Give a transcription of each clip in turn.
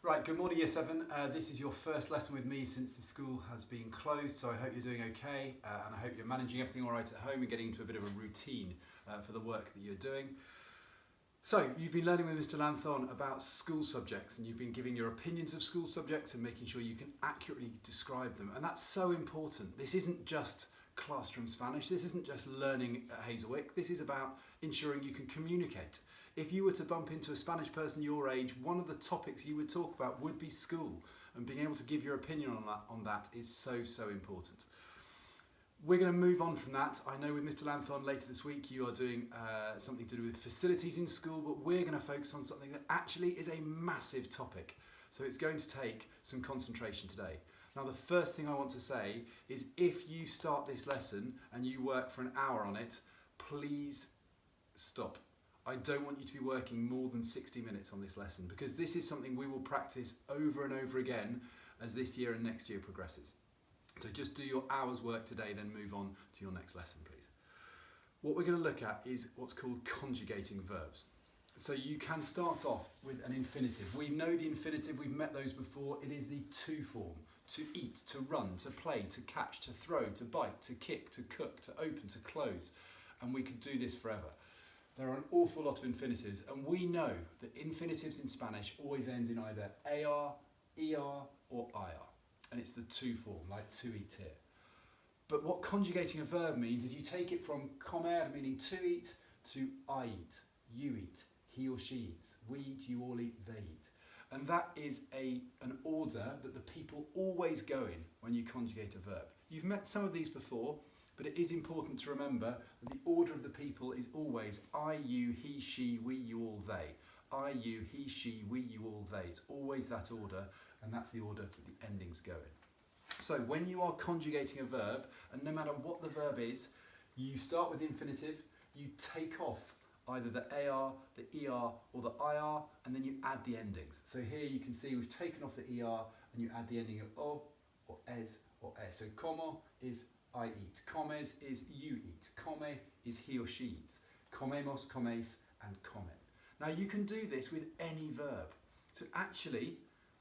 Right, good morning Year 7. This is your first lesson with me since the school has been closed, so I hope you're doing okay and I hope you're managing everything all right at home and getting into a bit of a routine for the work that you're doing. So, you've been learning with Mr. Lanthon about school subjects and you've been giving your opinions of school subjects and making sure you can accurately describe them, and that's so important. This isn't just classroom Spanish, this isn't just learning at Hazelwick, this is about ensuring you can communicate. If you were to bump into a Spanish person your age, one of the topics you would talk about would be school, and being able to give your opinion on that is so important. We're going to move on from that. I know with Mr. Lanthon later this week you are doing something to do with facilities in school, but we're going to focus on something that actually is a massive topic. So it's going to take some concentration today. Now the first thing I want to say is if you start this lesson and you work for an hour on it, please stop. I don't want you to be working more than 60 minutes on this lesson, because this is something we will practice over and over again as this year and next year progresses. So just do your hour's work today, then move on to your next lesson, please. What we're going to look at is what's called conjugating verbs. So you can start off with an infinitive. We know the infinitive, we've met those before. It is the to form. To eat, to run, to play, to catch, to throw, to bite, to kick, to cook, to open, to close. And we could do this forever. There are an awful lot of infinitives, and we know that infinitives in Spanish always end in either AR, ER or IR. And it's the to form, like to eat here. But what conjugating a verb means is you take it from comer, meaning to eat, to I eat, you eat, he or she eats, we eat, you all eat, they eat. And that is an order that the people always go in when you conjugate a verb. You've met some of these before, but it is important to remember that the order of the people is always I, you, he, she, we, you, all, they. I, you, he, she, we, you, all, they. It's always that order, and that's the order that the endings go in. So when you are conjugating a verb, and no matter what the verb is, you start with the infinitive, you take off either the AR, the ER or the IR, and then you add the endings. So here you can see we've taken off the ER and you add the ending of O or es or es. So como is I eat, comes is you eat, come is he or she eats, comemos, comes and comen. Now you can do this with any verb. So actually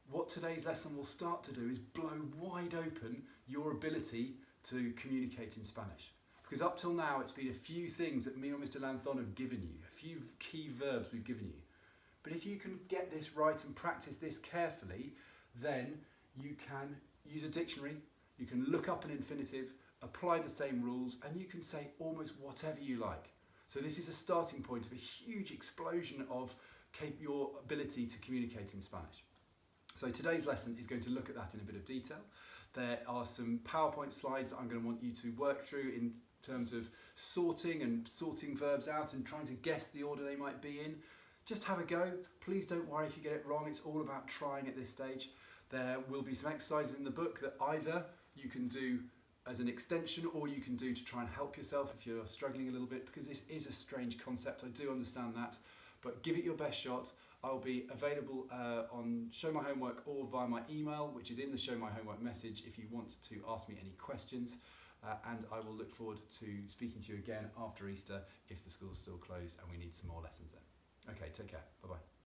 what today's lesson will start to do is blow wide open your ability to communicate in Spanish. Because up till now it's been a few things that me or Mr. Lanthon have given you, a few key verbs we've given you. But if you can get this right and practice this carefully, then you can use a dictionary, you can look up an infinitive, apply the same rules, and you can say almost whatever you like. So this is a starting point of a huge explosion of your ability to communicate in Spanish. So today's lesson is going to look at that in a bit of detail. There are some PowerPoint slides that I'm going to want you to work through in terms of sorting verbs out and trying to guess the order they might be in. Just have a go. Please don't worry if you get it wrong. It's all about trying at this stage. There will be some exercises in the book that either you can do as an extension or you can do to try and help yourself if you're struggling a little bit, because this is a strange concept. I do understand that, but give it your best shot. I'll be available on Show My Homework or via my email, which is in the Show My Homework message, if you want to ask me any questions. And I will look forward to speaking to you again after Easter if the school's still closed and we need some more lessons then. Okay, take care. Bye-bye.